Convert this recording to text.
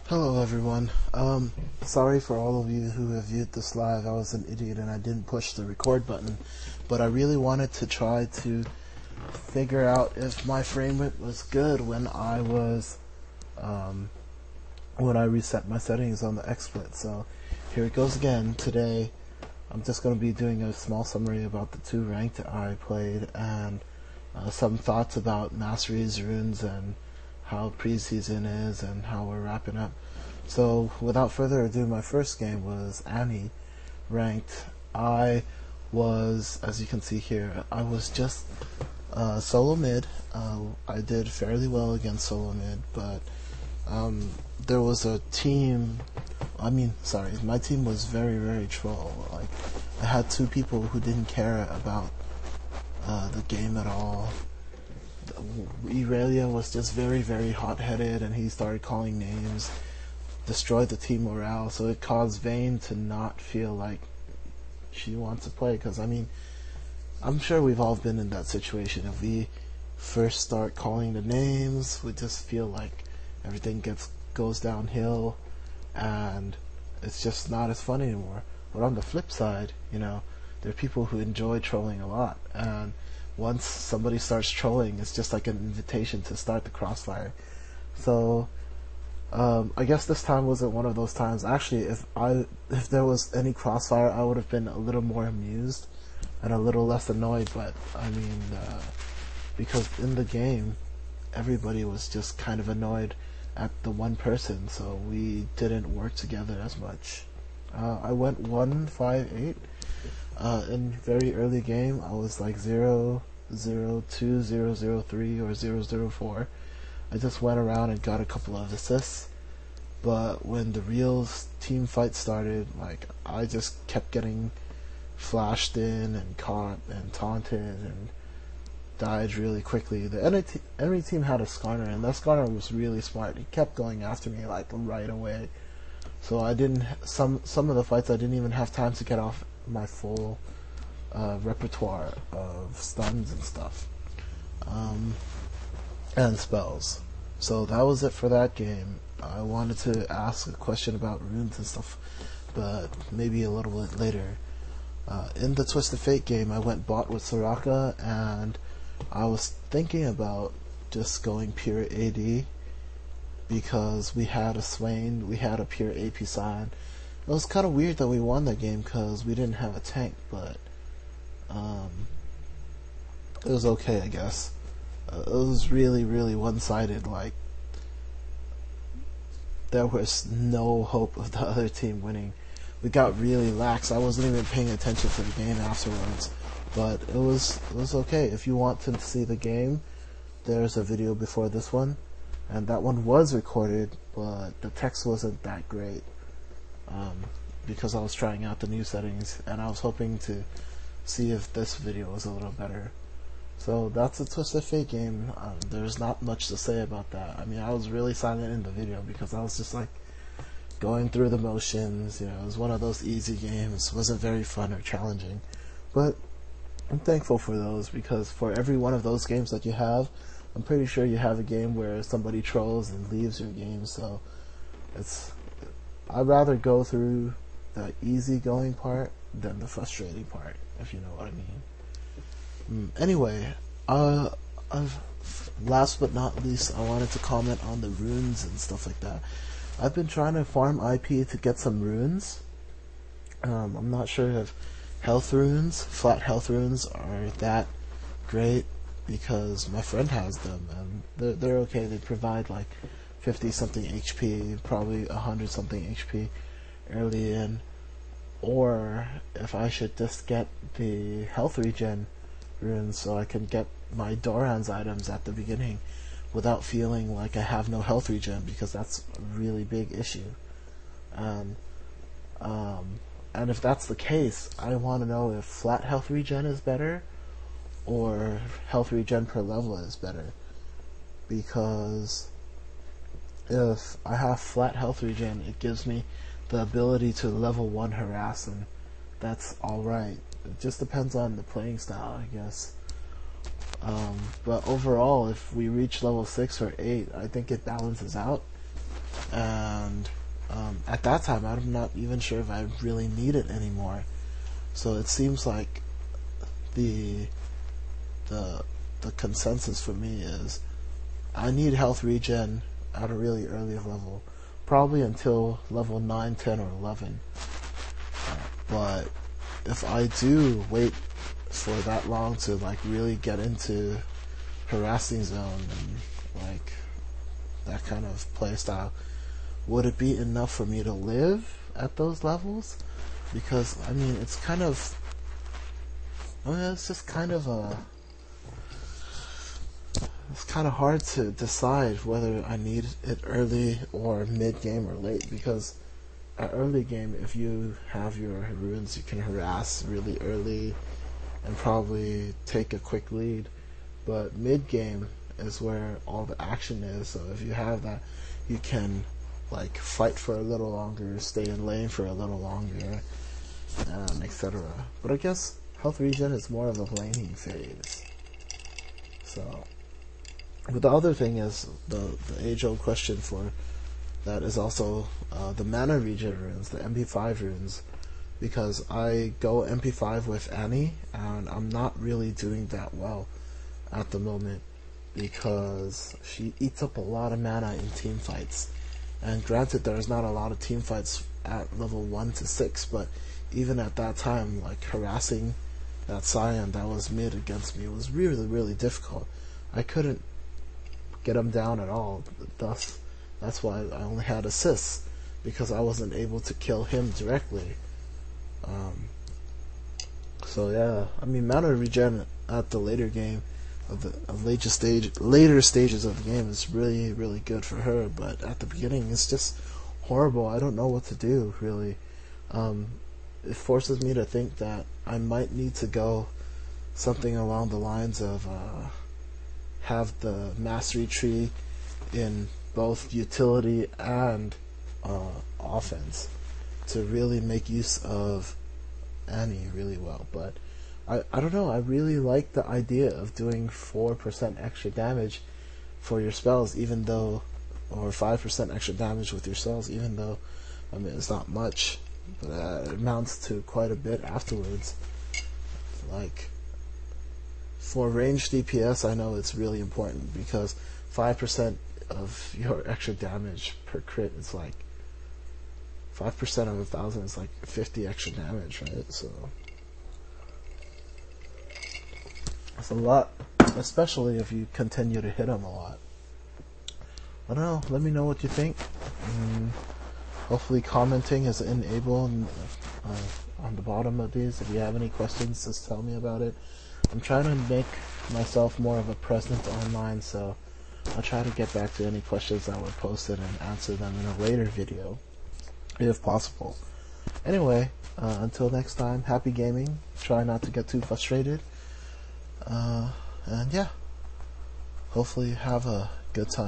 Hello everyone. Sorry for all of you who have viewed this live. I was an idiot and I didn't push the record button, but I really wanted to try to figure out if my frame rate was good when I reset my settings on the XSplit. So here it goes again. Today I'm just going to be doing a small summary about the two ranked I played and some thoughts about Mastery's runes and how preseason is and how we're wrapping up. So without further ado, my first game was Annie ranked. I was, as you can see here, I was just solo mid. I did fairly well against solo mid, but there was a team, my team was very, very troll. Like, I had two people who didn't care about the game at all. Irelia was just very, very hot-headed, and he started calling names, destroyed the team morale, so it caused Vayne to not feel like she wants to play, because, I'm sure we've all been in that situation. If we first start calling the names, we just feel like everything goes downhill, and it's just not as fun anymore. But on the flip side, there are people who enjoy trolling a lot, and once somebody starts trolling, it's just like an invitation to start the crossfire. So I guess this time wasn't one of those times. Actually, if there was any crossfire, I would have been a little more amused and a little less annoyed. But because in the game, everybody was just kind of annoyed at the one person, so we didn't work together as much. I went 1-5-8. In very early game, I was like 0-0-2, 0-0-3, or 0-0-4. I just went around and got a couple of assists, but when the real team fight started, I just kept getting flashed in and caught and taunted and died really quickly. The enemy team had a Skarner, and that Skarner was really smart. He kept going after me right away. So I didn't. Some of the fights I didn't even have time to get off my full repertoire of stuns and stuff, and spells. So that was it for that game. I wanted to ask a question about runes and stuff, but maybe a little bit later. In the Twisted Fate game, I went bot with Soraka, and I was thinking about just going pure AD, because we had a Swain, we had a pure AP Sion. It was kind of weird that we won that game because we didn't have a tank, but it was okay, I guess. It was really, really one-sided. There was no hope of the other team winning. We got really lax. I wasn't even paying attention to the game afterwards, but it was okay. If you want to see the game, there's a video before this one, and that one was recorded, but the text wasn't that great. Because I was trying out the new settings, and I was hoping to see if this video was a little better. So that's a Twisted Fate game. There's not much to say about that. I was really silent in the video because I was just going through the motions. It was one of those easy games. It wasn't very fun or challenging, but I'm thankful for those, because for every one of those games that you have, I'm pretty sure you have a game where somebody trolls and leaves your game. So I'd rather go through the easy-going part than the frustrating part, if you know what I mean. Anyway, last but not least, I wanted to comment on the runes and stuff like that. I've been trying to farm IP to get some runes. I'm not sure if flat health runes, are that great, because my friend has them, and they're okay. They provide 50-something HP, probably 100-something HP early in. Or if I should just get the health regen runes so I can get my Doran's items at the beginning without feeling like I have no health regen, because that's a really big issue. And if that's the case, I want to know if flat health regen is better or health regen per level is better, because if I have flat health regen, it gives me the ability to level 1 harass, and that's alright. It just depends on the playing style, I guess. But overall, if we reach level 6 or 8, I think it balances out. and at that time I'm not even sure if I really need it anymore. So it seems like the consensus for me is I need health regen at a really early level, probably until level 9, 10, or 11. But if I do wait for that long to like really get into harassing zone and like that kind of playstyle, would it be enough for me to live at those levels? Because I mean, it's kind of, it's just kind of it's kind of hard to decide whether I need it early or mid game or late, because at early game, if you have your runes, you can harass really early and probably take a quick lead. But mid game is where all the action is, so if you have that, you can like fight for a little longer, stay in lane for a little longer, etc. But I guess health regen is more of a laning phase. So, but the other thing is the age-old question for that is also the mana regen runes, the MP5 runes, because I go MP5 with Annie, and I'm not really doing that well at the moment because she eats up a lot of mana in team fights. And granted, there's not a lot of team fights at level 1 to 6, but even at that time, like harassing that Scion that was mid against me was really, really difficult. I couldn't get him down at all. Thus, that's why I only had assists, because I wasn't able to kill him directly. So yeah, I mean, mana regen at the later game, later stages of the game is really, really good for her, but at the beginning it's just horrible. I don't know what to do, really. It forces me to think that I might need to go something along the lines of have the mastery tree in both utility and offense to really make use of Annie really well. But I don't know, I really like the idea of doing 4% extra damage for your spells, even though, or 5% extra damage with your spells, even though, I mean, it's not much, but it amounts to quite a bit afterwards. Like, for ranged DPS, I know it's really important, because 5% of your extra damage per crit is like 5% of 1,000 is like 50 extra damage, right? So it's a lot, especially if you continue to hit them a lot. I don't know, let me know what you think. Hopefully commenting is enabled on the bottom of these. If you have any questions, just tell me about it. I'm trying to make myself more of a presence online, so I'll try to get back to any questions that were posted and answer them in a later video, if possible. Anyway, until next time, happy gaming. Try not to get too frustrated. And yeah, hopefully have a good time.